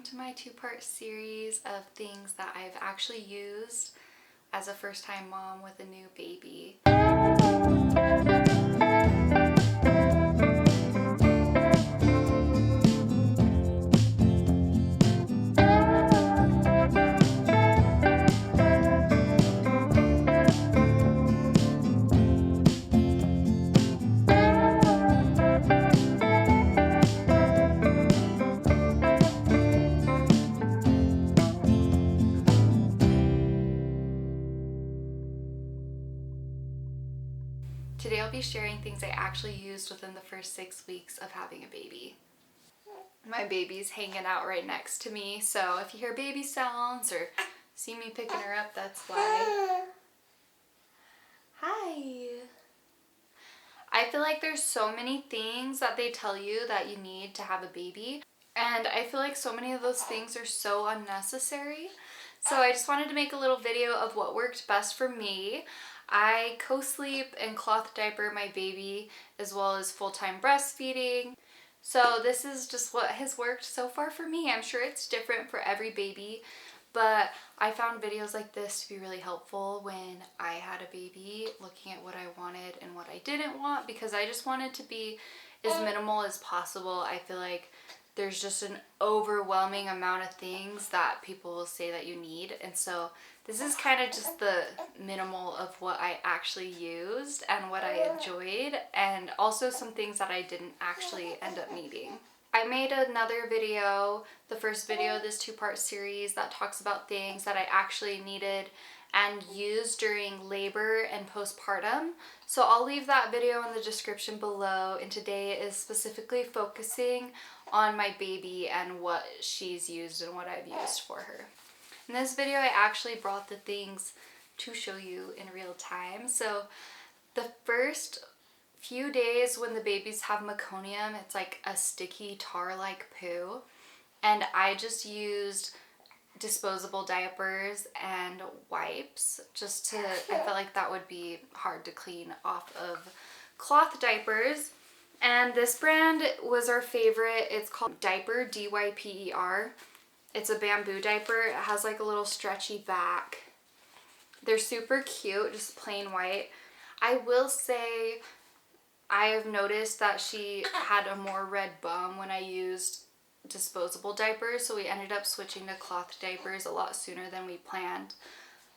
welcome to my two-part series of things that I've actually used as a first-time mom with a new baby. Today I'll be sharing things I actually used within the first 6 weeks of having a baby. My baby's hanging out right next to me, so if you hear baby sounds or see me picking her up, that's why. Hi! I feel like there's so many things that they tell you that you need to have a baby, and I feel like so many of those things are so unnecessary. So I just wanted to make a little video of what worked best for me. I co-sleep and cloth diaper my baby as well as full-time breastfeeding. So this is just what has worked so far for me. I'm sure it's different for every baby, but I found videos like this to be really helpful when I had a baby, looking at what I wanted and what I didn't want, because I just wanted to be as minimal as possible. I feel like there's just an overwhelming amount of things that people will say that you need, and so this is kind of just the minimal of what I actually used and what I enjoyed, and also some things that I didn't actually end up needing. I made another video, the first video of this two-part series, that talks about things that I actually needed and used during labor and postpartum. So I'll leave that video in the description below, and today is specifically focusing on my baby and what she's used and what I've used for her. In this video, I actually brought the things to show you in real time. So the first few days when the babies have meconium, it's like a sticky tar-like poo, and I just used disposable diapers and wipes just to, I felt like that would be hard to clean off of cloth diapers. And this brand was our favorite. It's called Diaper, D-Y-P-E-R. It's a bamboo diaper. It has like a little stretchy back. They're super cute, just plain white. I will say I have noticed that she had a more red bum when I used disposable diapers, so we ended up switching to cloth diapers a lot sooner than we planned.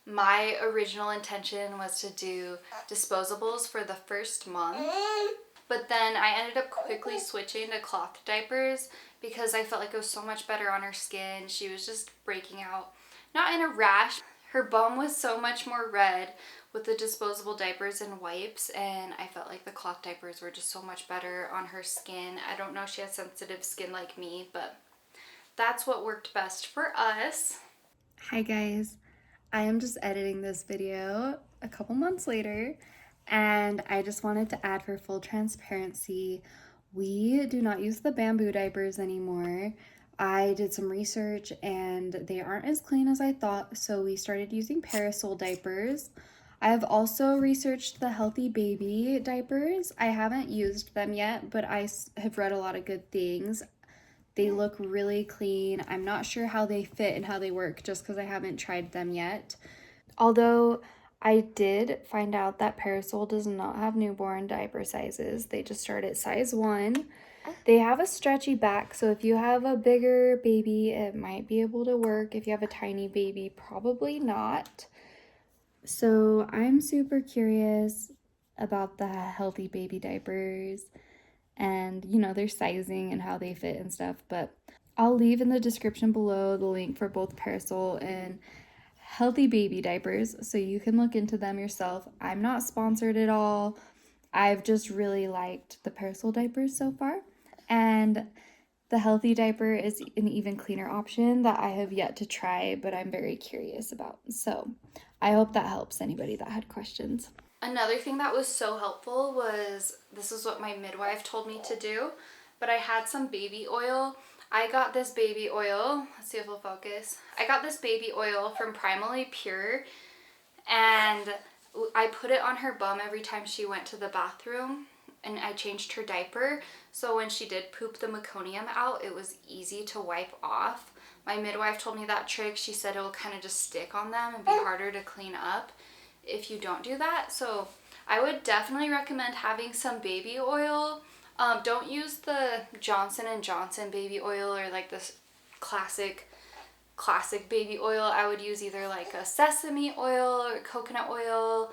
My original intention was to do disposables for the first month, but then I ended up quickly switching to cloth diapers because I felt like it was so much better on her skin. She was just breaking out, not in a rash. Her bum was so much more red with the disposable diapers and wipes, and I felt like the cloth diapers were just so much better on her skin. I don't know if she has sensitive skin like me, but that's what worked best for us. Hi guys, I am just editing this video a couple months later, and I just wanted to add, for full transparency, we do not use the bamboo diapers anymore. I did some research and they aren't as clean as I thought, so we started using parasol diapers. I have also researched the Healthy Baby diapers. I haven't used them yet, but I have read a lot of good things. They look really clean. I'm not sure how they fit and how they work just because I haven't tried them yet. Although I did find out that Parasol does not have newborn diaper sizes. They just start at size 1. They have a stretchy back, so if you have a bigger baby, it might be able to work. If you have a tiny baby, probably not. So I'm super curious about the Healthy Baby diapers and, you know, their sizing and how they fit and stuff, but I'll leave in the description below the link for both Parasol and Healthy Baby diapers so you can look into them yourself. I'm not sponsored at all. I've just really liked the Parasol diapers so far, and the Healthy diaper is an even cleaner option that I have yet to try, but I'm very curious about. So I hope that helps anybody that had questions. Another thing that was so helpful was, this is what my midwife told me to do, but I had some baby oil. I got this baby oil, let's see if it'll focus. I got this baby oil from Primally Pure, and I put it on her bum every time she went to the bathroom, and I changed her diaper. So when she did poop the meconium out, it was easy to wipe off. My midwife told me that trick. She said it will kind of just stick on them and be harder to clean up if you don't do that. So I would definitely recommend having some baby oil. Don't use the Johnson & Johnson baby oil or like this classic baby oil. I would use either like a sesame oil or coconut oil,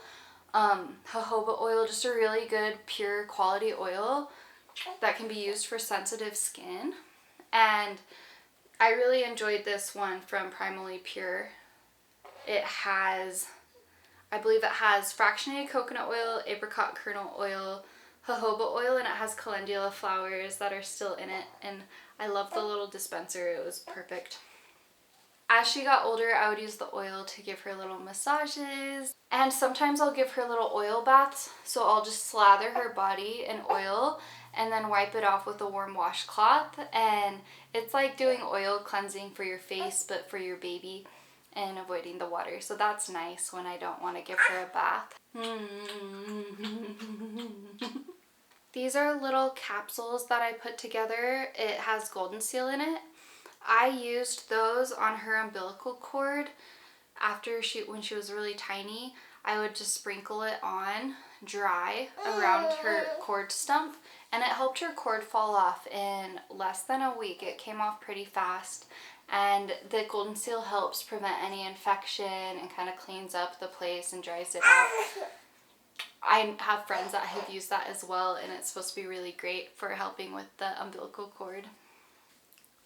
jojoba oil, just a really good pure quality oil that can be used for sensitive skin. And I really enjoyed this one from Primally Pure. It has, I believe it has fractionated coconut oil, apricot kernel oil, jojoba oil, and it has calendula flowers that are still in it. And I love the little dispenser. It was perfect. As she got older, I would use the oil to give her little massages. And sometimes I'll give her little oil baths. So I'll just slather her body in oil and then wipe it off with a warm washcloth. And it's like doing oil cleansing for your face, but for your baby, and avoiding the water. So that's nice when I don't want to give her a bath. These are little capsules that I put together. It has goldenseal in it. I used those on her umbilical cord when she was really tiny. I would just sprinkle it on dry around her cord stump, and it helped her cord fall off in less than a week. It came off pretty fast, and the goldenseal helps prevent any infection and kind of cleans up the place and dries it out. I have friends that have used that as well, and it's supposed to be really great for helping with the umbilical cord.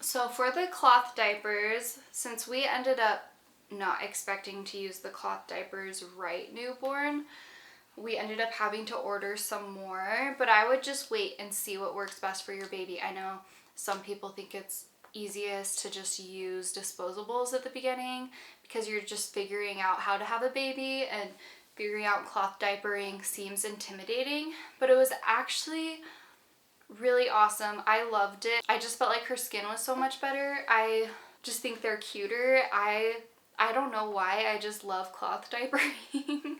So for the cloth diapers, since we ended up not expecting to use the cloth diapers right newborn, we ended up having to order some more, but I would just wait and see what works best for your baby. I know some people think it's easiest to just use disposables at the beginning because you're just figuring out how to have a baby, and figuring out cloth diapering seems intimidating, but it was actually really awesome. I loved it. I just felt like her skin was so much better. I just think they're cuter. I don't know why, I just love cloth diapering.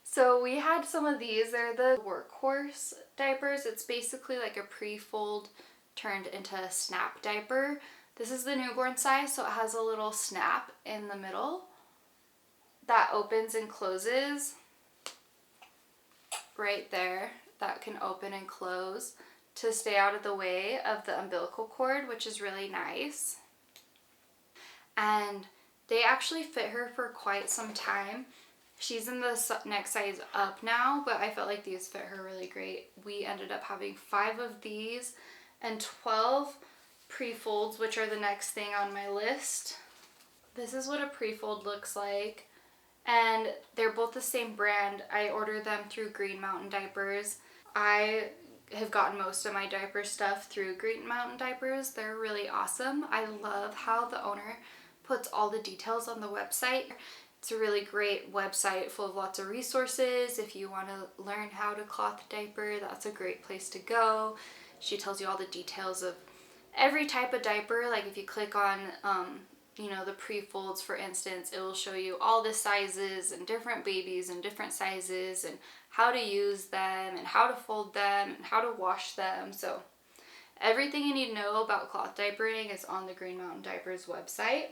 So we had some of these. They're the workhorse diapers. It's basically like a pre-fold turned into a snap diaper. This is the newborn size, so it has a little snap in the middle that opens and closes right there. That can open and close to stay out of the way of the umbilical cord, which is really nice. And they actually fit her for quite some time. She's in the next size up now, but I felt like these fit her really great. We ended up having 5 of these and 12 pre-folds, which are the next thing on my list. This is what a pre-fold looks like, and they're both the same brand. I ordered them through Green Mountain Diapers. I have gotten most of my diaper stuff through Green Mountain Diapers. They're really awesome. I love how the owner puts all the details on the website. It's a really great website full of lots of resources. If you want to learn how to cloth diaper, that's a great place to go. She tells you all the details of every type of diaper. Like if you click on the pre-folds, for instance, it will show you all the sizes and different babies and different sizes and how to use them and how to fold them and how to wash them. So everything you need to know about cloth diapering is on the Green Mountain Diapers website.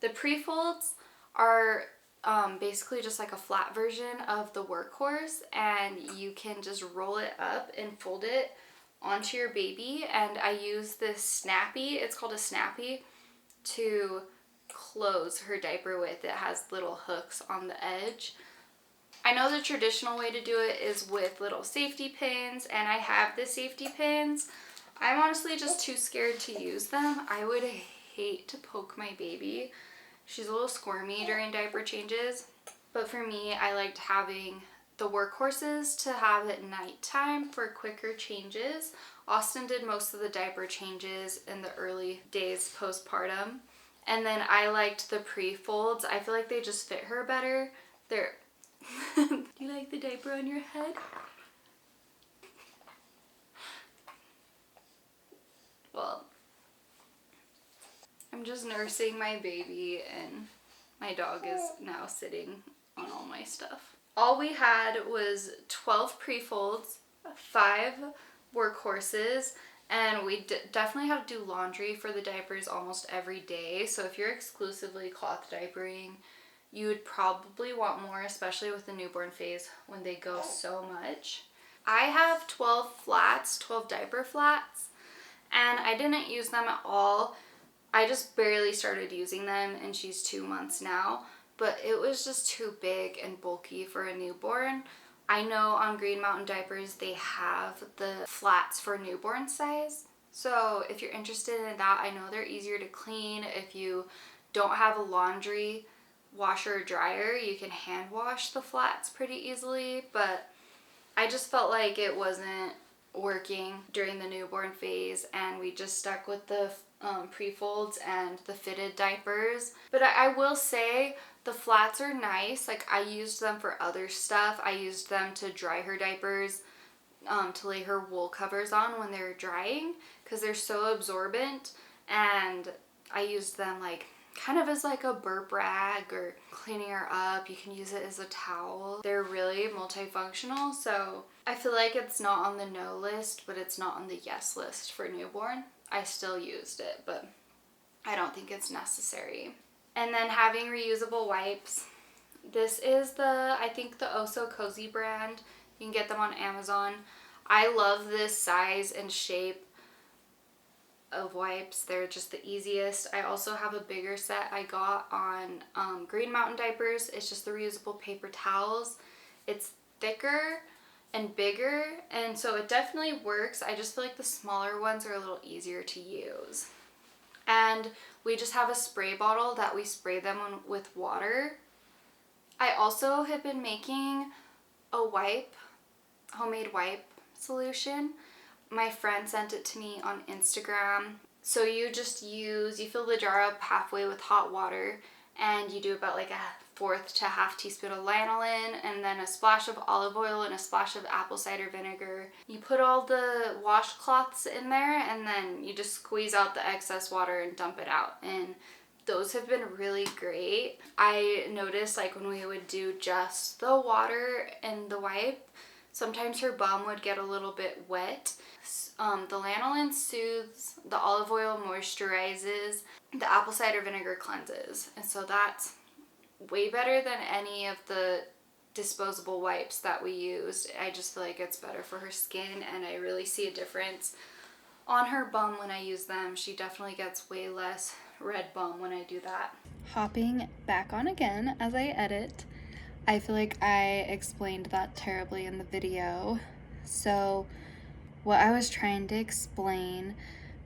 The pre-folds are basically just like a flat version of the workhorse, and you can just roll it up and fold it onto your baby. And I use this snappy, it's called a snappy, to close her diaper with. It has little hooks on the edge. I know the traditional way to do it is with little safety pins, and I have the safety pins. I'm honestly just too scared to use them. I would hate to poke my baby. She's a little squirmy during diaper changes, but for me, I liked having the workhorses to have at nighttime for quicker changes. Austin did most of the diaper changes in the early days postpartum. And then I liked the pre-folds. I feel like they just fit her better. They're... You like the diaper on your head? Well, I'm just nursing my baby, and my dog is now sitting on all my stuff. All we had was 12 pre-folds, 5 workhorses, and we definitely have to do laundry for the diapers almost every day. So if you're exclusively cloth diapering, you would probably want more, especially with the newborn phase when they go so much. I have 12 flats, 12 diaper flats, and I didn't use them at all. I just barely started using them, and she's 2 months now, but it was just too big and bulky for a newborn. I know on Green Mountain Diapers they have the flats for newborn size. So if you're interested in that, I know they're easier to clean. If you don't have a laundry washer or dryer, you can hand wash the flats pretty easily, but I just felt like it wasn't working during the newborn phase, and we just stuck with the pre-folds and the fitted diapers. But I will say the flats are nice. Like, I used them for other stuff. I used them to dry her diapers, to lay her wool covers on when they're drying, because they're so absorbent, and I used them like kind of as like a burp rag or cleaning her up. You can use it as a towel. They're really multifunctional, so I feel like it's not on the no list, but it's not on the yes list for newborn. I still used it, but I don't think it's necessary. And then having reusable wipes. This is I think the Oh So Cozy brand. You can get them on Amazon. I love this size and shape of wipes. They're just the easiest. I also have a bigger set I got on Green Mountain Diapers. It's just the reusable paper towels. It's thicker and bigger, and so it definitely works. I just feel like the smaller ones are a little easier to use. And we just have a spray bottle that we spray them on with water. I also have been making a homemade wipe solution. My friend sent it to me on Instagram. So you fill the jar up halfway with hot water, and you do about like a 1/4 to 1/2 teaspoon of lanolin, and then a splash of olive oil and a splash of apple cider vinegar. You put all the washcloths in there, and then you just squeeze out the excess water and dump it out. And those have been really great. I noticed, like, when we would do just the water and the wipe, sometimes her bum would get a little bit wet. The lanolin soothes, the olive oil moisturizes, the apple cider vinegar cleanses. And so that's way better than any of the disposable wipes that we used. I just feel like it's better for her skin, and I really see a difference on her bum when I use them. She definitely gets way less red bum when I do that. Hopping back on again as I edit. I feel like I explained that terribly in the video. So what I was trying to explain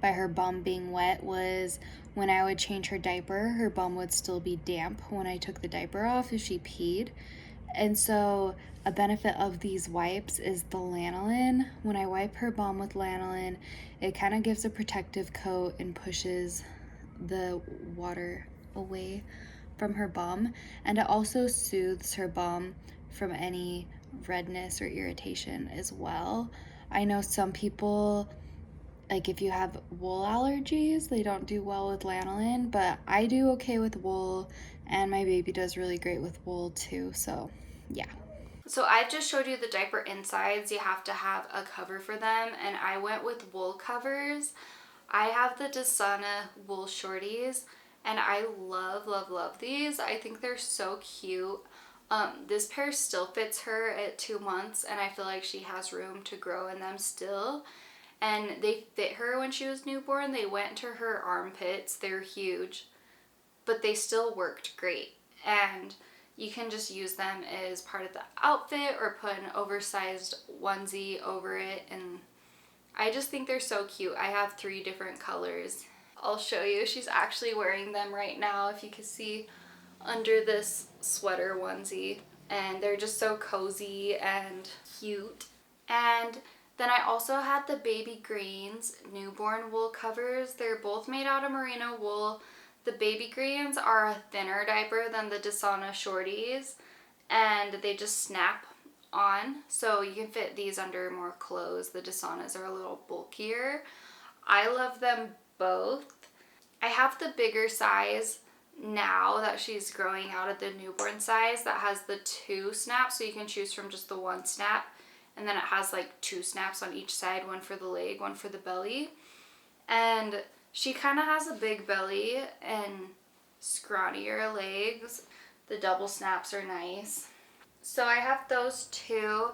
by her bum being wet was when I would change her diaper, her bum would still be damp when I took the diaper off if she peed. And so a benefit of these wipes is the lanolin. When I wipe her bum with lanolin, it kind of gives a protective coat and pushes the water away from her bum, and it also soothes her bum from any redness or irritation as well. I know some people, like if you have wool allergies, they don't do well with lanolin, but I do okay with wool, and my baby does really great with wool too, so yeah. So I just showed you the diaper insides. You have to have a cover for them, and I went with wool covers. I have the Dasana wool shorties, and I love, love, love these. I think they're so cute. This pair still fits her at 2 months, and I feel like she has room to grow in them still. And they fit her when she was newborn. They went to her armpits. They're huge, but they still worked great. And you can just use them as part of the outfit or put an oversized onesie over it, and I just think they're so cute. I have 3 different colors. I'll show you. She's actually wearing them right now, if you can see under this sweater onesie. And they're just so cozy and cute. And then I also had the Baby Greens newborn wool covers. They're both made out of merino wool. The Baby Greens are a thinner diaper than the Dasana shorties, and they just snap on, so you can fit these under more clothes. The Dasanas are a little bulkier. I love them both. I have the bigger size now that she's growing out of the newborn size that has the 2 snaps, so you can choose from just the 1 snap, and then it has like 2 snaps on each side, one for the leg, one for the belly. And she kind of has a big belly and scrawnier legs. The double snaps are nice. So I have those 2.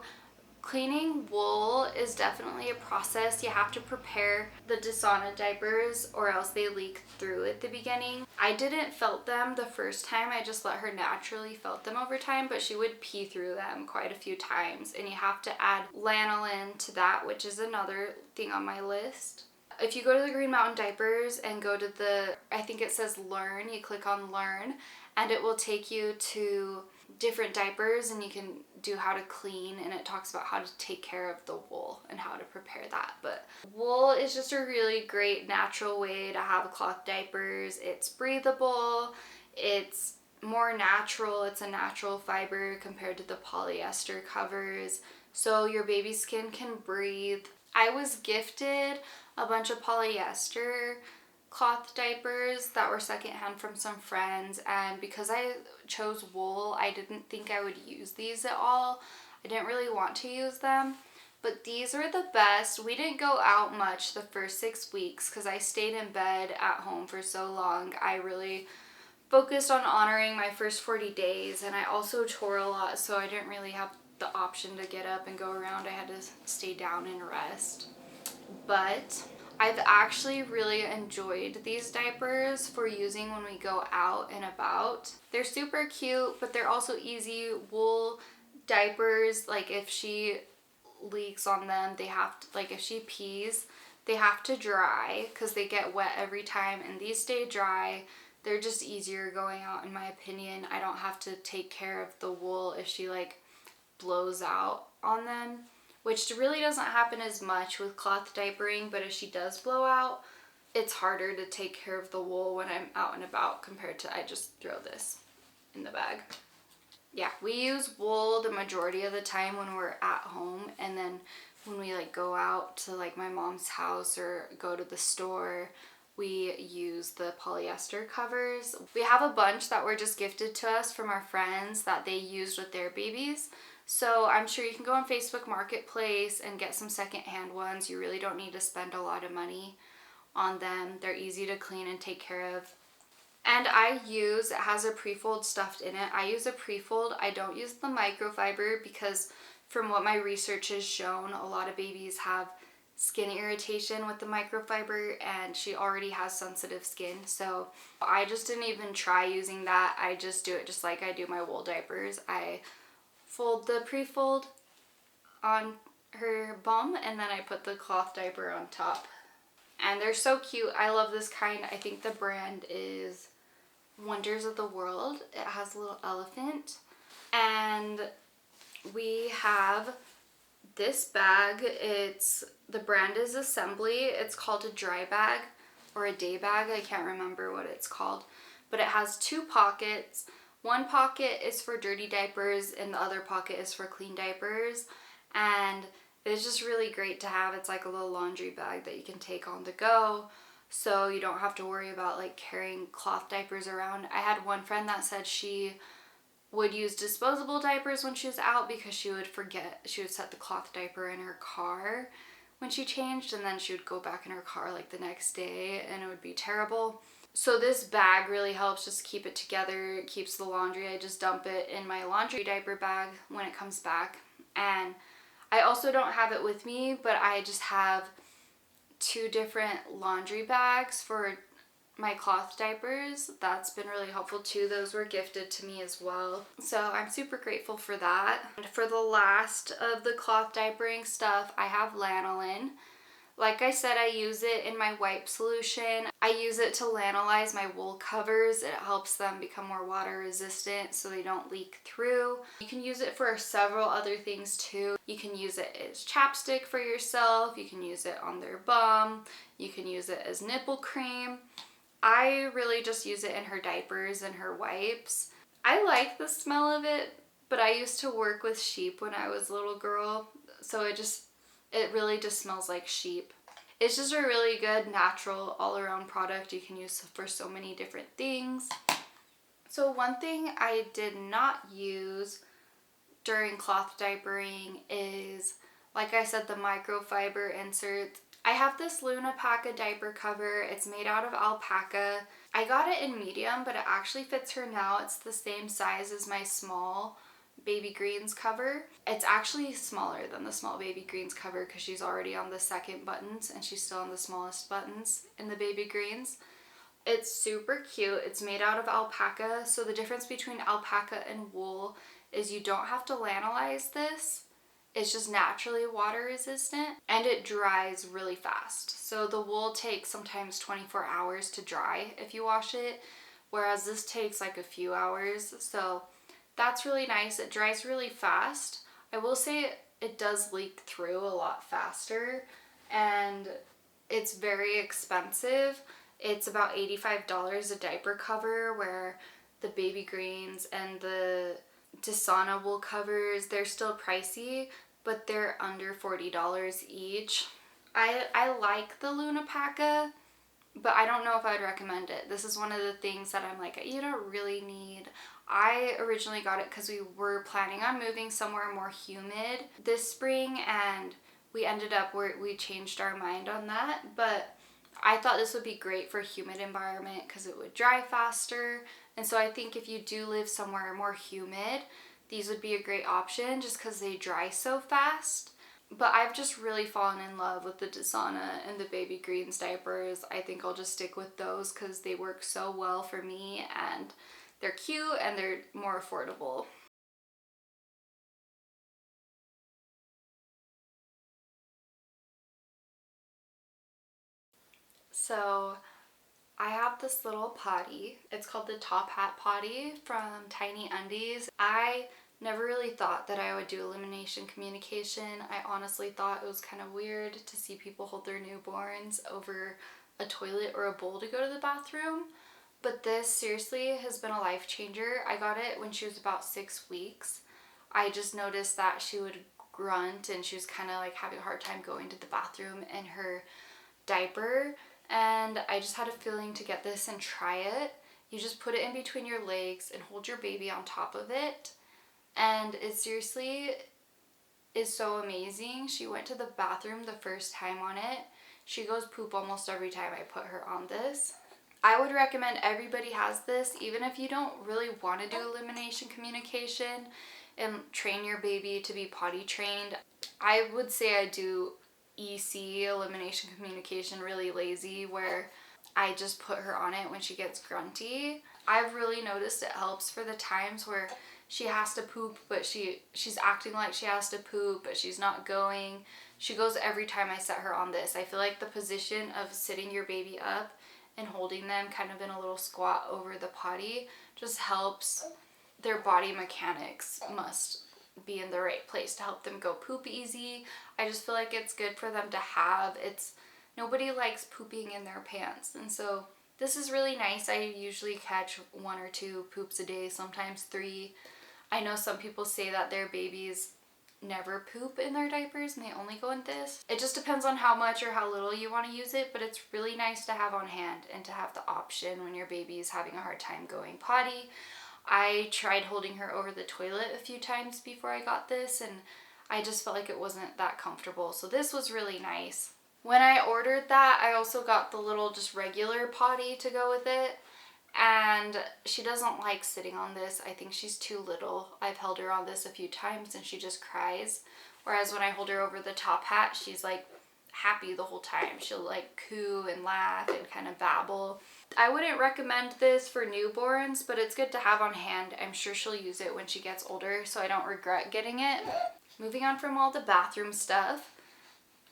Cleaning wool is definitely a process. You have to prepare the Dasana diapers or else they leak through at the beginning. I didn't felt them the first time. I just let her naturally felt them over time, but she would pee through them quite a few times. And you have to add lanolin to that, which is another thing on my list. If you go to the Green Mountain Diapers and go to the, I think it says learn, you click on learn, and it will take you to different diapers and you can do how to clean, and it talks about how to take care of the wool and how to prepare that. But wool is just a really great natural way to have cloth diapers. It's breathable, it's more natural, it's a natural fiber compared to the polyester covers, so your baby's skin can breathe. I was gifted a bunch of polyester cloth diapers that were secondhand from some friends, and because I chose wool, I didn't think I would use these at all. I didn't really want to use them, but these are the best. We didn't go out much the first 6 weeks because I stayed in bed at home for so long. I really focused on honoring my first 40 days, and I also tore a lot, so I didn't really have the option to get up and go around. I had to stay down and rest. But I've actually really enjoyed these diapers for using when we go out and about. They're super cute, but they're also easy. Wool diapers, like if she leaks on them, they have to, like if she pees, they have to dry because they get wet every time, and these stay dry. They're just easier going out, in my opinion. I don't have to take care of the wool if she like blows out on them, which really doesn't happen as much with cloth diapering, but if she does blow out, it's harder to take care of the wool when I'm out and about compared to I just throw this in the bag. Yeah, we use wool the majority of the time when we're at home, and then when we like go out to like my mom's house or go to the store, we use the polyester covers. We have a bunch that were just gifted to us from our friends that they used with their babies. So I'm sure you can go on Facebook Marketplace and get some secondhand ones. You really don't need to spend a lot of money on them. They're easy to clean and take care of. And it has a pre-fold stuffed in it. I use a pre-fold. I don't use the microfiber because from what my research has shown, a lot of babies have skin irritation with the microfiber, and she already has sensitive skin. So I just didn't even try using that. I just do it just like I do my wool diapers. I fold the pre-fold on her bum, and then I put the cloth diaper on top. And they're so cute. I love this kind. I think the brand is Wonders of the World. It has a little elephant. And we have this bag. The brand is Assembly. It's called a dry bag or a day bag. I can't remember what it's called. But it has 2 pockets. One pocket is for dirty diapers and the other pocket is for clean diapers. And it's just really great to have. It's like a little laundry bag that you can take on the go, so you don't have to worry about like carrying cloth diapers around. I had one friend that said she would use disposable diapers when she was out because she would set the cloth diaper in her car when she changed, and then she would go back in her car like the next day and it would be terrible. So this bag really helps just keep it together. It keeps the laundry. I just dump it in my laundry diaper bag when it comes back. And I also don't have it with me, but I just have 2 different laundry bags for my cloth diapers. That's been really helpful too. Those were gifted to me as well. So I'm super grateful for that. And for the last of the cloth diapering stuff, I have lanolin. Like I said, I use it in my wipe solution. I use it to lanolize my wool covers. It helps them become more water resistant so they don't leak through. You can use it for several other things too. You can use it as chapstick for yourself. You can use it on their bum. You can use it as nipple cream. I really just use it in her diapers and her wipes. I like the smell of it, but I used to work with sheep when I was a little girl, so it really just smells like sheep. It's just a really good natural all-around product you can use for so many different things. So one thing I did not use during cloth diapering is, like I said, the microfiber inserts. I have this Luna Paca diaper cover. It's made out of alpaca. I got it in medium, but it actually fits her now. It's the same size as my small baby greens cover. It's actually smaller than the small baby greens cover because she's already on the second buttons and she's still on the smallest buttons in the baby greens. It's super cute. It's made out of alpaca. So the difference between alpaca and wool is you don't have to lanolize this. It's just naturally water resistant and it dries really fast. So the wool takes sometimes 24 hours to dry if you wash it, whereas this takes like a few hours. So that's really nice. It dries really fast. I will say it does leak through a lot faster and it's very expensive. It's about $85 a diaper cover, where the baby greens and the Desana wool covers, they're still pricey, but they're under $40 each. I like the Luna Paca, but I don't know if I'd recommend it. This is one of the things that I'm like, you don't really need. I originally got it because we were planning on moving somewhere more humid this spring, and we ended up where we changed our mind on that, but I thought this would be great for a humid environment because it would dry faster. And so I think if you do live somewhere more humid, these would be a great option just because they dry so fast. But I've just really fallen in love with the Desana and the baby greens diapers. I think I'll just stick with those because they work so well for me and they're cute and they're more affordable. So I have this little potty. It's called the Top Hat Potty from Tiny Undies. I never really thought that I would do elimination communication. I honestly thought it was kind of weird to see people hold their newborns over a toilet or a bowl to go to the bathroom. But this seriously has been a life changer. I got it when she was about 6 weeks. I just noticed that she would grunt and she was kind of like having a hard time going to the bathroom in her diaper, and I just had a feeling to get this and try it. You just put it in between your legs and hold your baby on top of it, and it seriously is so amazing. She went to the bathroom the first time on it. She goes poop almost every time I put her on this. I would recommend everybody has this, even if you don't really want to do elimination communication and train your baby to be potty trained. I would say I do EC, elimination communication, really lazy, where I just put her on it when she gets grunty. I've really noticed it helps for the times where she has to poop, but she's acting like she has to poop, but she's not going. She goes every time I set her on this. I feel like the position of sitting your baby up and holding them kind of in a little squat over the potty just helps. Their body mechanics must be in the right place to help them go poop easy. I just feel like it's good for them to have. Nobody likes pooping in their pants, and so this is really nice. I usually catch 1 or 2 poops a day, sometimes 3. I know some people say that their babies never poop in their diapers and they only go in this. It just depends on how much or how little you want to use it, but it's really nice to have on hand and to have the option when your baby is having a hard time going potty. I tried holding her over the toilet a few times before I got this, and I just felt like it wasn't that comfortable. So this was really nice. When I ordered that, I also got the little just regular potty to go with it. And she doesn't like sitting on this. I think she's too little. I've held her on this a few times and she just cries. Whereas when I hold her over the top hat, she's like happy the whole time. She'll like coo and laugh and kind of babble. I wouldn't recommend this for newborns, but it's good to have on hand. I'm sure she'll use it when she gets older, so I don't regret getting it. Moving on from all the bathroom stuff,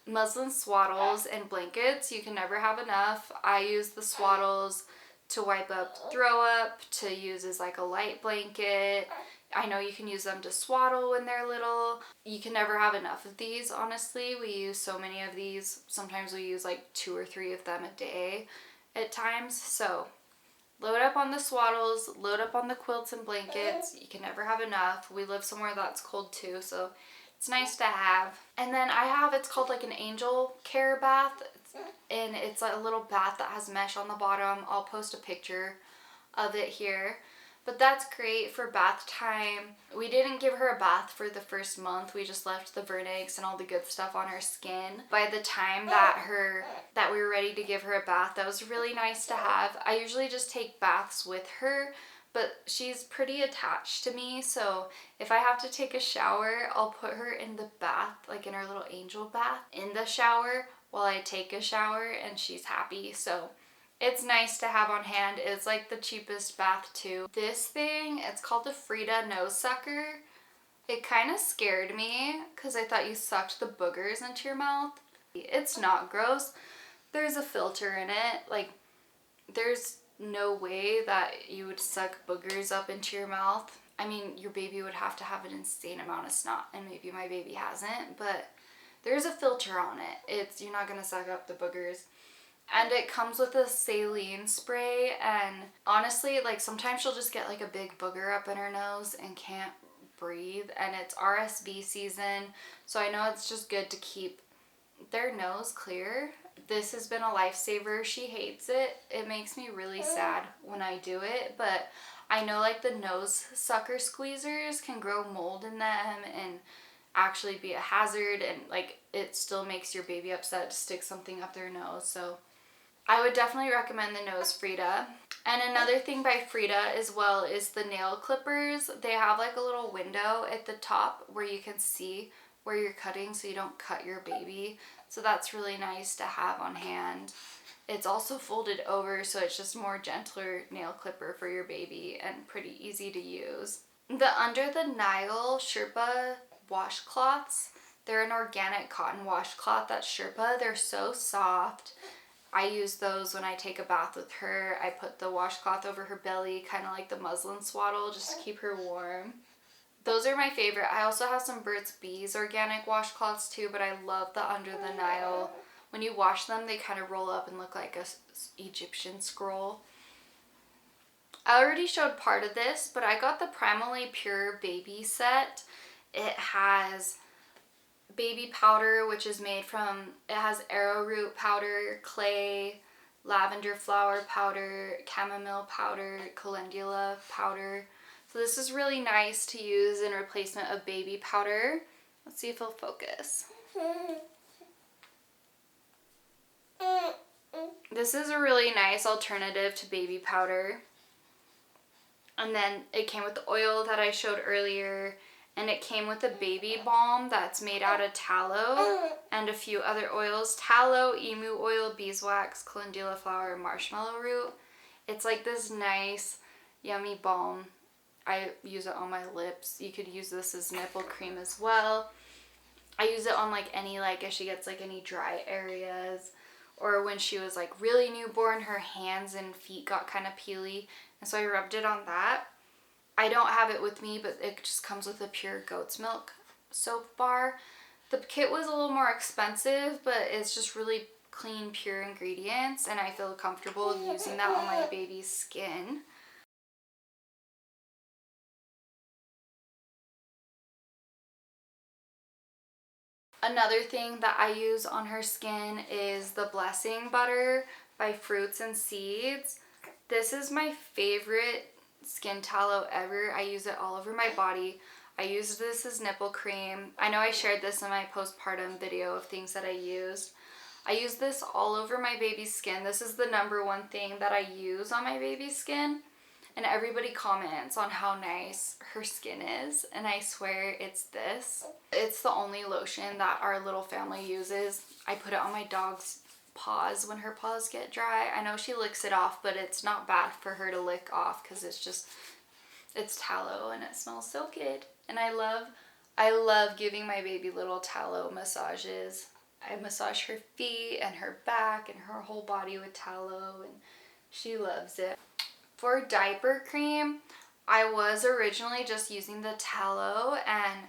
muslin swaddles and blankets. You can never have enough. I use the swaddles to wipe up throw up, to use as like a light blanket. I know you can use them to swaddle when they're little. You can never have enough of these, honestly. We use so many of these. Sometimes we use like 2 or 3 of them a day at times. So load up on the swaddles, load up on the quilts and blankets. You can never have enough. We live somewhere that's cold too, so it's nice to have. And then I have, it's called like an angel care bath, and it's a little bath that has mesh on the bottom. I'll post a picture of it here. But that's great for bath time. We didn't give her a bath for the first month. We just left the vernix and all the good stuff on her skin. By the time that we were ready to give her a bath, that was really nice to have. I usually just take baths with her, but she's pretty attached to me, so if I have to take a shower, I'll put her in the bath, like in her little angel bath, in the shower while I take a shower, and she's happy. So it's nice to have on hand. It's like the cheapest bath too. This thing, it's called the Frida nose sucker. It kind of scared me because I thought you sucked the boogers into your mouth. It's not gross. There's a filter in it. Like, there's no way that you would suck boogers up into your mouth. I mean, your baby would have to have an insane amount of snot, and maybe my baby hasn't, but there's a filter on it. You're not gonna suck up the boogers. And it comes with a saline spray, and honestly, like, sometimes she'll just get like a big booger up in her nose and can't breathe, and it's RSV season, so I know it's just good to keep their nose clear. This has been a lifesaver. She hates it. It makes me really sad when I do it, but I know like the nose sucker squeezers can grow mold in them and actually be a hazard, and like it still makes your baby upset to stick something up their nose. So I would definitely recommend the Nose Frida. And another thing by Frida as well is the nail clippers. They have like a little window at the top where you can see where you're cutting so you don't cut your baby. So that's really nice to have on hand. It's also folded over, so it's just more gentler nail clipper for your baby and pretty easy to use. The Under the Nile Sherpa washcloths, they're an organic cotton washcloth that's Sherpa. They're so soft. I use those when I take a bath with her. I put the washcloth over her belly, kind of like the muslin swaddle, just to keep her warm. Those are my favorite. I also have some Burt's Bees organic washcloths too, but I love the Under the Nile. When you wash them, they kind of roll up and look like a Egyptian scroll. I already showed part of this, but I got the Primally Pure baby set. It has baby powder, which is made from, it has arrowroot powder, clay, lavender flower powder, chamomile powder, calendula powder. So this is really nice to use in replacement of baby powder. Let's see if it'll focus. This is a really nice alternative to baby powder. And then it came with the oil that I showed earlier, and it came with a baby balm that's made out of tallow and a few other oils. Tallow, emu oil, beeswax, calendula flower, and marshmallow root. It's like this nice, yummy balm. I use it on my lips. You could use this as nipple cream as well. I use it on like any, like if she gets like any dry areas, or when she was like really newborn, her hands and feet got kind of peely, and so I rubbed it on that. I don't have it with me, but it just comes with a pure goat's milk soap bar. The kit was a little more expensive, but it's just really clean, pure ingredients, and I feel comfortable using that on my baby's skin. Another thing that I use on her skin is the Blessing Butter by Fruits and Seeds. This is my favorite skin tallow ever. I use it all over my body. I use this as nipple cream. I know I shared this in my postpartum video of things that I used. I use this all over my baby's skin. This is the #1 thing that I use on my baby's skin. And everybody comments on how nice her skin is, and I swear it's this. It's the only lotion that our little family uses. I put it on my dog's paws when her paws get dry. I know she licks it off, but it's not bad for her to lick off because it's tallow and it smells so good. And I love giving my baby little tallow massages. I massage her feet and her back and her whole body with tallow, and she loves it. For diaper cream, I was originally just using the tallow, and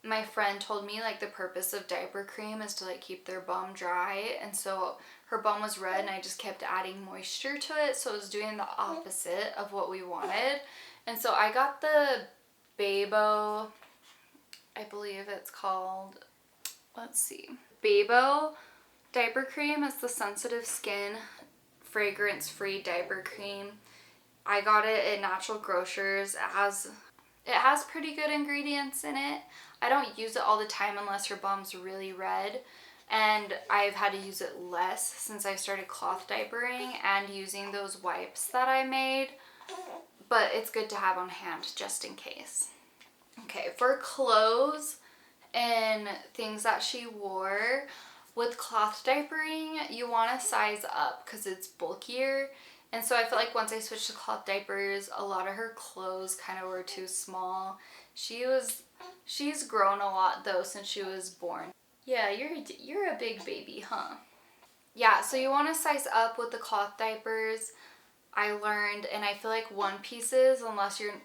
my friend told me like the purpose of diaper cream is to like keep their bum dry, and so her bum was red and I just kept adding moisture to it, so it was doing the opposite of what we wanted. And so I got the Babo, I believe it's called, let's see, Babo diaper cream. It's the sensitive skin fragrance free diaper cream. I got it at Natural Grocers. It has pretty good ingredients in it. I don't use it all the time unless her bum's really red. And I've had to use it less since I started cloth diapering and using those wipes that I made. But it's good to have on hand just in case. Okay, for clothes and things that she wore, with cloth diapering, you want to size up because it's bulkier. And so I feel like once I switched to cloth diapers, a lot of her clothes kind of were too small. She's grown a lot though since she was born. Yeah, you're a big baby, huh? Yeah, so you want to size up with the cloth diapers. I learned, and I feel like one pieces, unless you're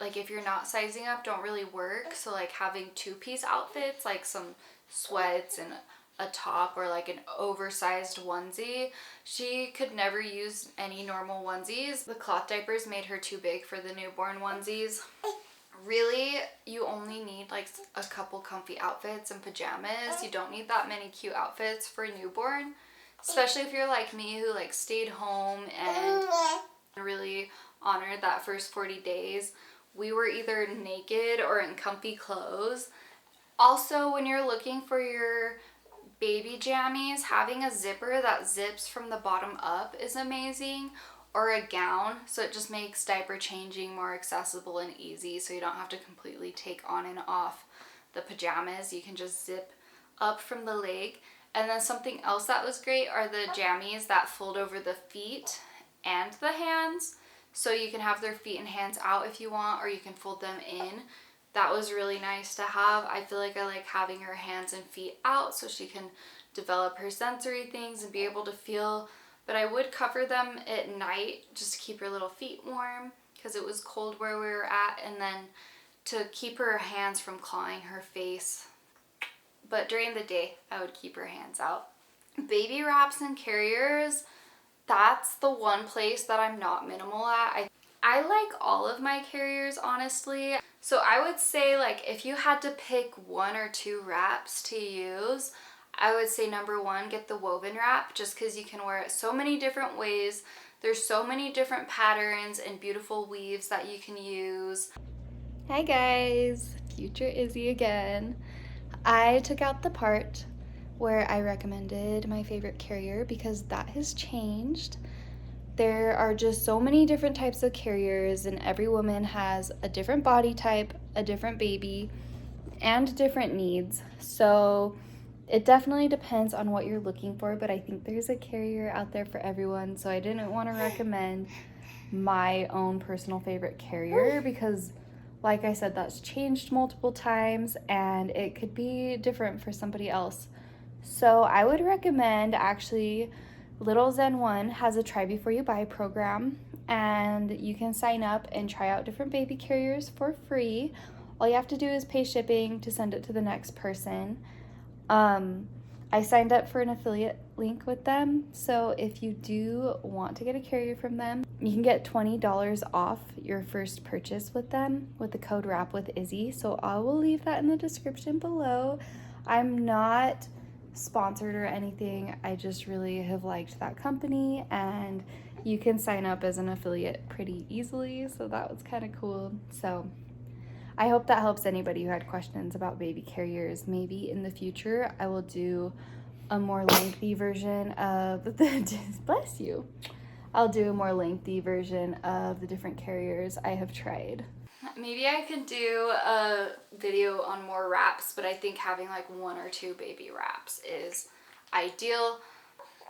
like, if you're not sizing up, don't really work. So like having two-piece outfits, like some sweats and a top or like an oversized onesie. She could never use any normal onesies. The cloth diapers made her too big for the newborn onesies. Really, you only need like a couple comfy outfits and pajamas. You don't need that many cute outfits for a newborn, especially if you're like me who like stayed home and really honored that first 40 days. We were either naked or in comfy clothes. Also, when you're looking for your baby jammies, having a zipper that zips from the bottom up is amazing, or a gown, so it just makes diaper changing more accessible and easy, so you don't have to completely take on and off the pajamas. You can just zip up from the leg. And then something else that was great are the jammies that fold over the feet and the hands, so you can have their feet and hands out if you want, or you can fold them in. That was really nice to have. I feel like I like having her hands and feet out so she can develop her sensory things and be able to feel. But I would cover them at night just to keep her little feet warm because it was cold where we were at, and then to keep her hands from clawing her face. But during the day, I would keep her hands out. Baby wraps and carriers, that's the one place that I'm not minimal at. I like all of my carriers, honestly. So I would say, like, if you had to pick one or two wraps to use, I would say number one, get the woven wrap, just because you can wear it so many different ways. There's so many different patterns and beautiful weaves that you can use. Hi guys, future Izzy again. I took out the part where I recommended my favorite carrier because that has changed. There are just so many different types of carriers, and every woman has a different body type, a different baby, and different needs. So it definitely depends on what you're looking for, but I think there's a carrier out there for everyone. So I didn't want to recommend my own personal favorite carrier because, like I said, that's changed multiple times and it could be different for somebody else. So I would recommend, actually, Little Zen One has a Try Before You Buy program, and you can sign up and try out different baby carriers for free. All you have to do is pay shipping to send it to the next person. I signed up for an affiliate link with them, so if you do want to get a carrier from them, you can get $20 off your first purchase with them with the code WRAPWITHIZZY. So I will leave that in the description below. I'm not sponsored or anything. I just really have liked that company, and you can sign up as an affiliate pretty easily, so that was kind of cool. So I hope that helps anybody who had questions about baby carriers. Maybe in the future I will do a more lengthy version of the bless you. I'll do a more lengthy version of the different carriers I have tried. Maybe I could do a video on more wraps, but I think having like one or two baby wraps is ideal,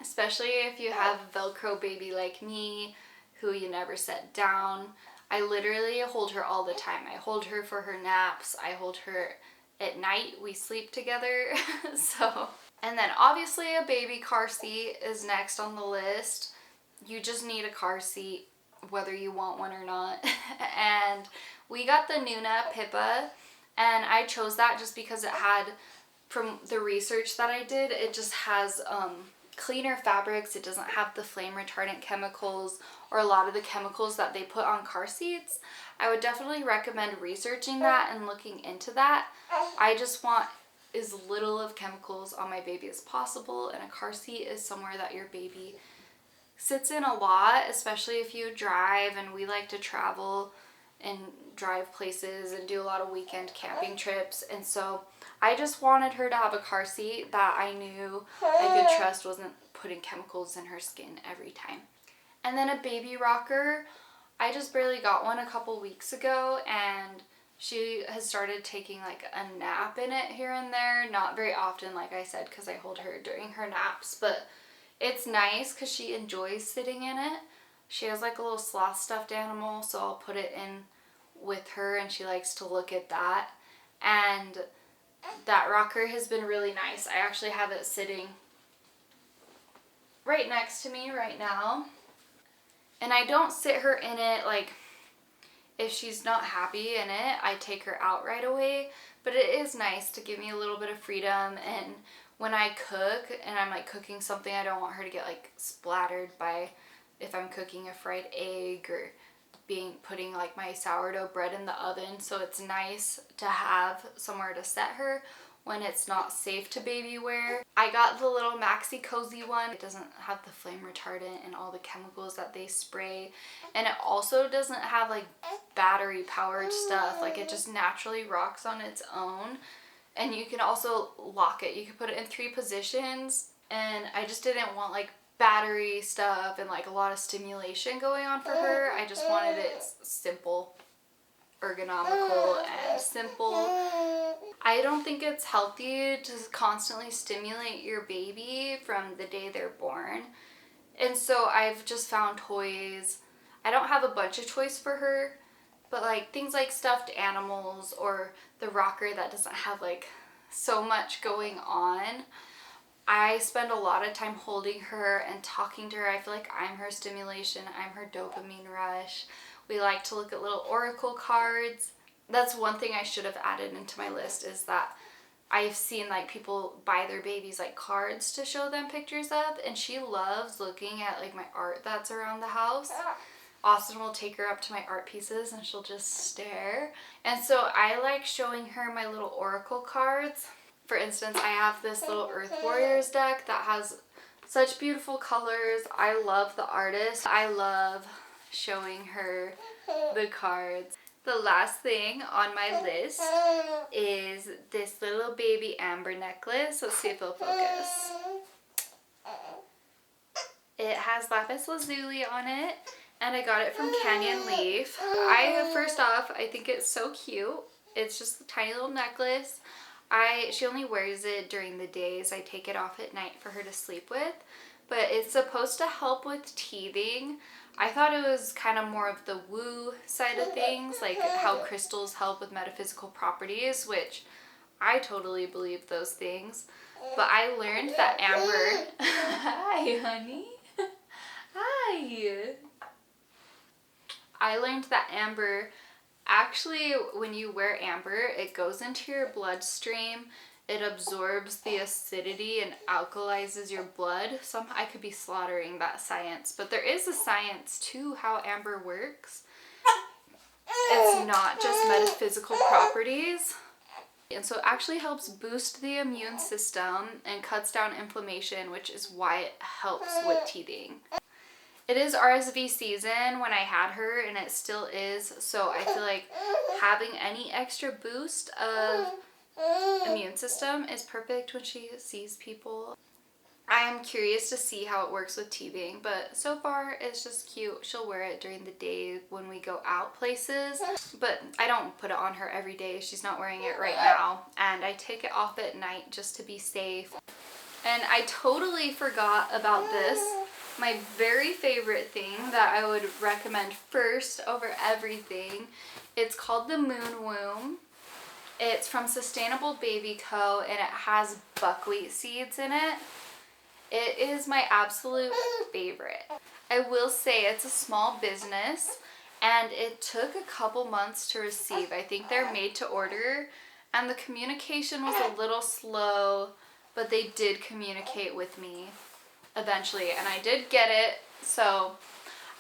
especially if you have a Velcro baby like me who you never set down. I literally hold her all the time. I hold her for her naps. I hold her at night. We sleep together. And then obviously a baby car seat is next on the list. You just need a car seat whether you want one or not. And we got the Nuna Pippa, and I chose that just because it had, from the research that I did, it just has cleaner fabrics. It doesn't have the flame retardant chemicals or a lot of the chemicals that they put on car seats. I would definitely recommend researching that and looking into that. I just want as little of chemicals on my baby as possible, and a car seat is somewhere that your baby sits in a lot, especially if you drive, and we like to travel and drive places and do a lot of weekend camping trips. And so I just wanted her to have a car seat that I knew I could trust wasn't putting chemicals in her skin every time. And then a baby rocker. I just barely got one a couple weeks ago, and she has started taking like a nap in it here and there. Not very often, like I said, because I hold her during her naps, but it's nice because she enjoys sitting in it. She has like a little sloth stuffed animal, so I'll put it in with her, and she likes to look at that. And that rocker has been really nice. I actually have it sitting right next to me right now. And I don't sit her in it, like, if she's not happy in it, I take her out right away. But it is nice to give me a little bit of freedom. And when I cook, and I'm like cooking something, I don't want her to get like splattered by, if I'm cooking a fried egg or putting like my sourdough bread in the oven. So it's nice to have somewhere to set her when it's not safe to baby wear. I got the little maxi cozy one. It doesn't have the flame retardant and all the chemicals that they spray, and it also doesn't have like battery powered stuff. Like, it just naturally rocks on its own, and you can also lock it. You can put it in 3 positions, and I just didn't want like battery stuff and like a lot of stimulation going on for her. I just wanted it simple, ergonomical, and simple. I don't think it's healthy to constantly stimulate your baby from the day they're born. And so I've just found toys. I don't have a bunch of toys for her, but like things like stuffed animals or the rocker that doesn't have like so much going on. I spend a lot of time holding her and talking to her. I feel like I'm her stimulation. I'm her dopamine rush. We like to look at little oracle cards. That's one thing I should have added into my list, is that I've seen like people buy their babies like cards to show them pictures of, and she loves looking at like my art that's around the house. Austin will take her up to my art pieces and she'll just stare. And so I like showing her my little oracle cards. For instance, I have this little Earth Warriors deck that has such beautiful colors. I love the artist. I love showing her the cards. The last thing on my list is this little baby amber necklace. Let's see if it'll focus. It has lapis lazuli on it, and I got it from Canyon Leaf. First off, I think it's so cute. It's just a tiny little necklace. She only wears it during the days. I take it off at night for her to sleep with, but it's supposed to help with teething. I thought it was kind of more of the woo side of things, like how crystals help with metaphysical properties, which I totally believe those things. But I learned that amber... Hi, honey. Hi. I learned that amber, actually, when you wear amber, it goes into your bloodstream. It absorbs the acidity and alkalizes your blood. I could be slaughtering that science, but there is a science to how amber works. It's not just metaphysical properties. And so it actually helps boost the immune system and cuts down inflammation, which is why it helps with teething. It is RSV season when I had her, and it still is, so I feel like having any extra boost of immune system is perfect when she sees people. I am curious to see how it works with teething, but so far it's just cute. She'll wear it during the day when we go out places, but I don't put it on her every day. She's not wearing it right now, and I take it off at night just to be safe. And I totally forgot about this. My very favorite thing that I would recommend first over everything, it's called the Moon Womb. It's from Sustainable Baby Co. and it has buckwheat seeds in it. It is my absolute favorite. I will say it's a small business and it took a couple months to receive. I think they're made to order and the communication was a little slow, but they did communicate with me eventually and I did get it. So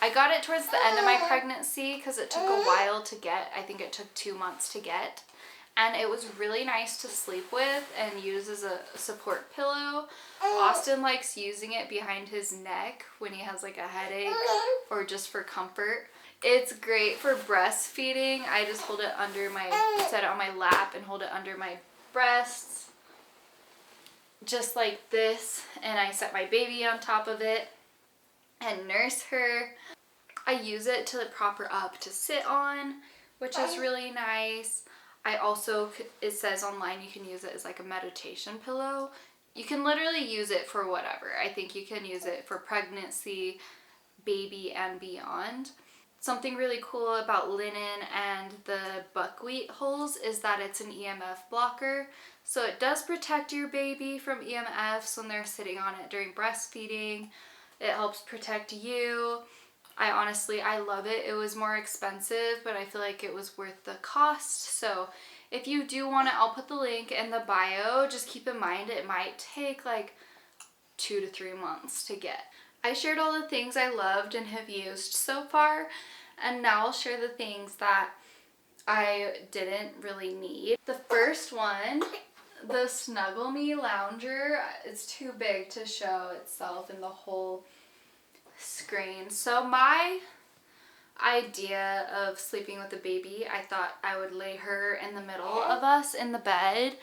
I got it towards the end of my pregnancy because it took a while to get. I think it took 2 months to get. and it was really nice to sleep with and use as a support pillow. Austin likes using it behind his neck when he has like a headache or just for comfort. It's great for breastfeeding. I just hold it under my, set it on my lap and hold it under my breasts, just like this, and I set my baby on top of it and nurse her. I use it to prop her up to sit on, which is really nice. I also, it says online you can use it as like a meditation pillow. You can literally use it for whatever. I think you can use it for pregnancy, baby, and beyond. Something really cool about linen and the buckwheat hulls is that it's an EMF blocker. So it does protect your baby from EMFs when they're sitting on it during breastfeeding. It helps protect you. I love it. It was more expensive, but I feel like it was worth the cost. So if you do want it, I'll put the link in the bio. Just keep in mind it might take like 2 to 3 months to get. I shared all the things I loved and have used so far, and now I'll share the things that I didn't really need. The first one, the Snuggle Me lounger, is too big to show itself in the whole screen. So my idea of sleeping with a baby, I thought I would lay her in the middle of us in the bed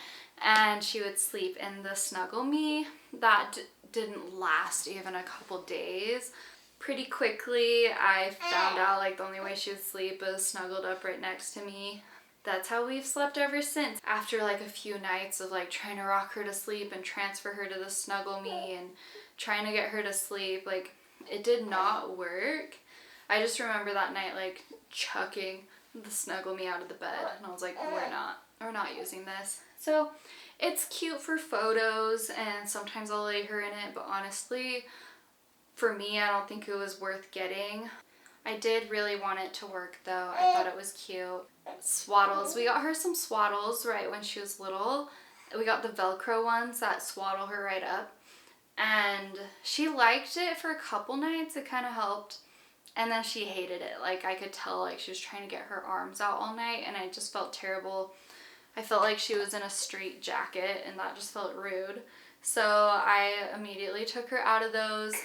and she would sleep in the Snuggle Me. That didn't last even a couple days. Pretty quickly I found out like the only way she would sleep is snuggled up right next to me. That's how we've slept ever since. After like a few nights of like trying to rock her to sleep and transfer her to the Snuggle Me and trying to get her to sleep, like it did not work. I just remember that night like chucking the Snuggle Me out of the bed and I was like, we're not using this. So it's cute for photos and sometimes I'll lay her in it, but honestly for me I don't think it was worth getting. I did really want it to work though. I thought it was cute. Swaddles. We got her some swaddles right when she was little. We got the Velcro ones that swaddle her right up. And she liked it for a couple nights. It kind of helped. And then she hated it. Like I could tell like she was trying to get her arms out all night and I just felt terrible. I felt like she was in a straight jacket and that just felt rude. So I immediately took her out of those.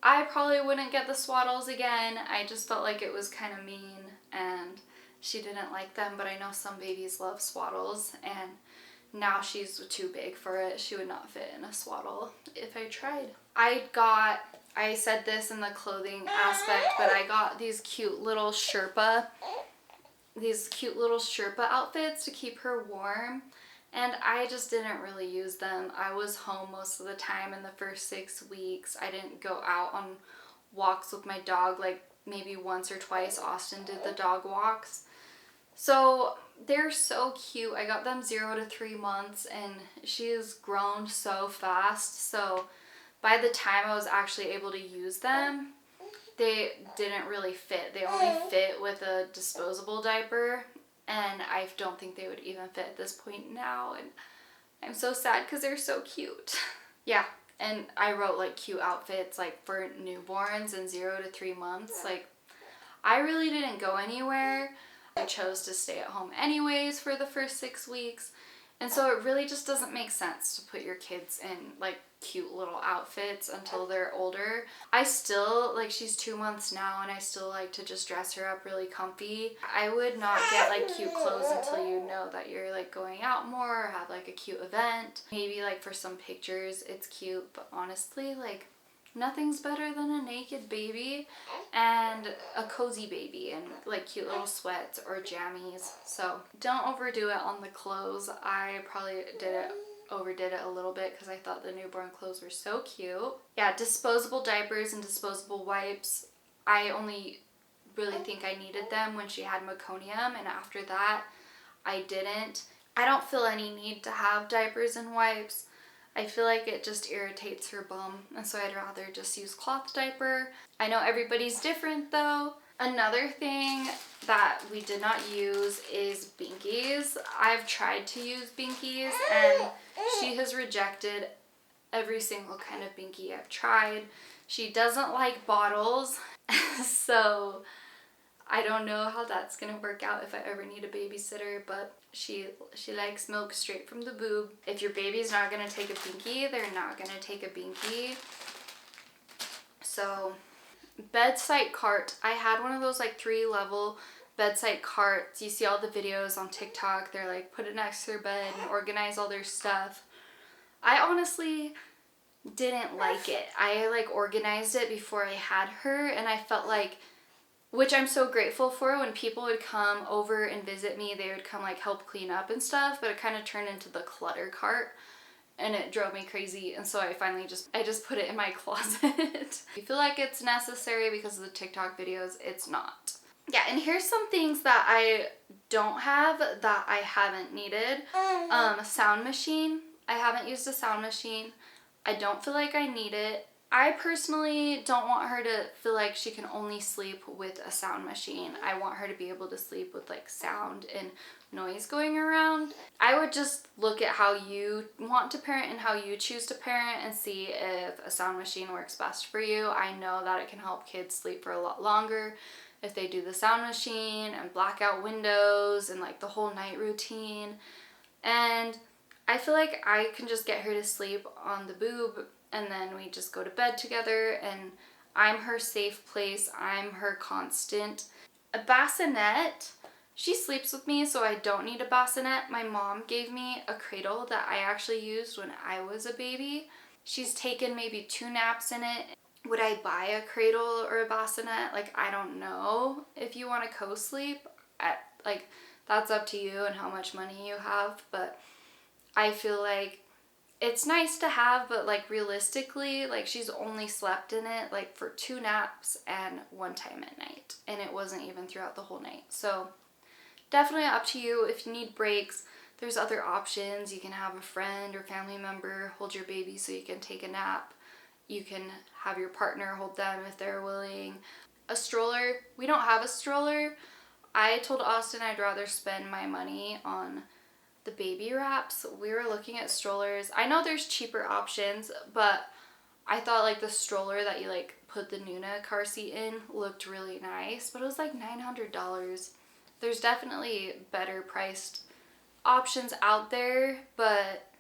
I probably wouldn't get the swaddles again. I just felt like it was kind of mean and she didn't like them, but I know some babies love swaddles and now she's too big for it. She would not fit in a swaddle if I tried. I said this in the clothing aspect, but I got these cute little Sherpa outfits to keep her warm. And I just didn't really use them. I was home most of the time in the first 6 weeks. I didn't go out on walks with my dog, like maybe once or twice Austin did the dog walks. So they're so cute. I got them 0 to 3 months and she has grown so fast. So by the time I was actually able to use them, they didn't really fit. They only fit with a disposable diaper. And I don't think they would even fit at this point now. And I'm so sad because they're so cute. Yeah. And I wrote like cute outfits like for newborns and 0 to 3 months. Like I really didn't go anywhere. I chose to stay at home anyways for the first 6 weeks. And so it really just doesn't make sense to put your kids in like cute little outfits until they're older. I still, like she's 2 months now and I still like to just dress her up really comfy. I would not get like cute clothes until you know that you're like going out more or have like a cute event. Maybe like for some pictures it's cute, but honestly like nothing's better than a naked baby and a cozy baby and like cute little sweats or jammies. So don't overdo it on the clothes. I probably overdid it a little bit because I thought the newborn clothes were so cute. Yeah, disposable diapers and disposable wipes. I only really think I needed them when she had meconium, and after that I didn't. I don't feel any need to have diapers and wipes. I feel like it just irritates her bum, and so I'd rather just use cloth diaper. I know everybody's different though. Another thing that we did not use is binkies. I've tried to use binkies and she has rejected every single kind of binky I've tried. She doesn't like bottles, so I don't know how that's gonna work out if I ever need a babysitter, but she likes milk straight from the boob. If your baby's not gonna take a binky, they're not gonna take a binky. So, bedside cart. I had one of those like 3-level bedside carts. You see all the videos on TikTok. They're like, put it next to their bed and organize all their stuff. I honestly didn't like it. I like organized it before I had her, and I felt like, which I'm so grateful for, when people would come over and visit me, they would come like help clean up and stuff, but it kind of turned into the clutter cart and it drove me crazy, and so I finally just put it in my closet. I feel like it's necessary because of the TikTok videos. It's not. Yeah, and here's some things that I don't have that I haven't needed. A sound machine. I haven't used a sound machine. I don't feel like I need it. I personally don't want her to feel like she can only sleep with a sound machine. I want her to be able to sleep with like sound and noise going around. I would just look at how you want to parent and how you choose to parent and see if a sound machine works best for you. I know that it can help kids sleep for a lot longer if they do the sound machine and blackout windows and like the whole night routine. And I feel like I can just get her to sleep on the boob, and then we just go to bed together, and I'm her safe place. I'm her constant. A bassinet. She sleeps with me, so I don't need a bassinet. My mom gave me a cradle that I actually used when I was a baby. She's taken maybe 2 naps in it. Would I buy a cradle or a bassinet? Like, I don't know. If you want to co-sleep, like, that's up to you and how much money you have, but I feel like it's nice to have, but like realistically, like she's only slept in it like for 2 naps and 1 time at night, and it wasn't even throughout the whole night. So definitely up to you. If you need breaks, there's other options. You can have a friend or family member hold your baby so you can take a nap. You can have your partner hold them if they're willing. A stroller. We don't have a stroller. I told Austin I'd rather spend my money on the baby wraps. We were looking at strollers. I know there's cheaper options, but I thought like the stroller that you like put the Nuna car seat in looked really nice, but it was like $900. There's definitely better priced options out there, but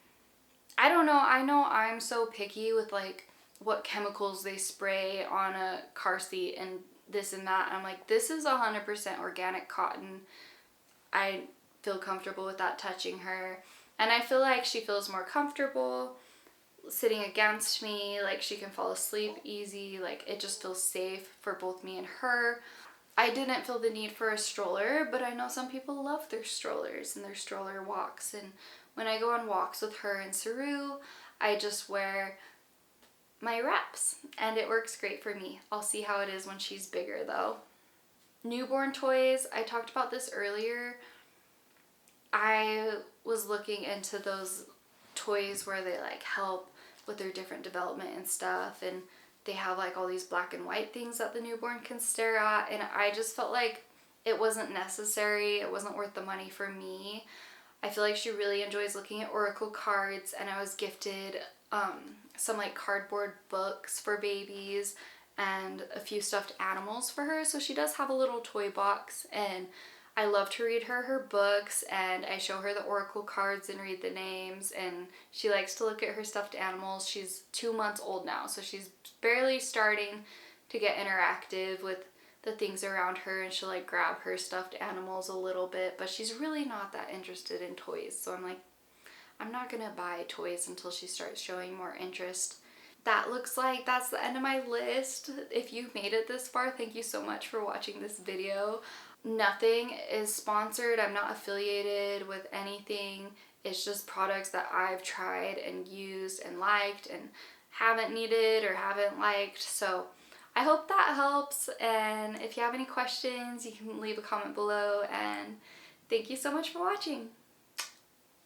I don't know. I know I'm so picky with like what chemicals they spray on a car seat and this and that. I'm like, this is 100% organic cotton. I feel comfortable with that touching her, and I feel like she feels more comfortable sitting against me. Like, she can fall asleep easy. Like, it just feels safe for both me and her. I didn't feel the need for a stroller, but I know some people love their strollers and their stroller walks, and when I go on walks with her and Saru, I just wear my wraps and it works great for me. I'll see how it is when she's bigger though. Newborn toys, I talked about this earlier. I was looking into those toys where they like help with their different development and stuff, and they have like all these black and white things that the newborn can stare at, and I just felt like it wasn't necessary. It wasn't worth the money for me. I feel like she really enjoys looking at oracle cards, and I was gifted some like cardboard books for babies and a few stuffed animals for her, so she does have a little toy box, and I love to read her books, and I show her the oracle cards and read the names, and she likes to look at her stuffed animals. She's 2 months old now, so she's barely starting to get interactive with the things around her, and she'll like grab her stuffed animals a little bit, but she's really not that interested in toys. So I'm like, I'm not gonna buy toys until she starts showing more interest. That looks like that's the end of my list. If you've made it this far, thank you so much for watching this video. Nothing is sponsored. I'm not affiliated with anything. It's just products that I've tried and used and liked and haven't needed or haven't liked. So I hope that helps, and if you have any questions, you can leave a comment below, and thank you so much for watching.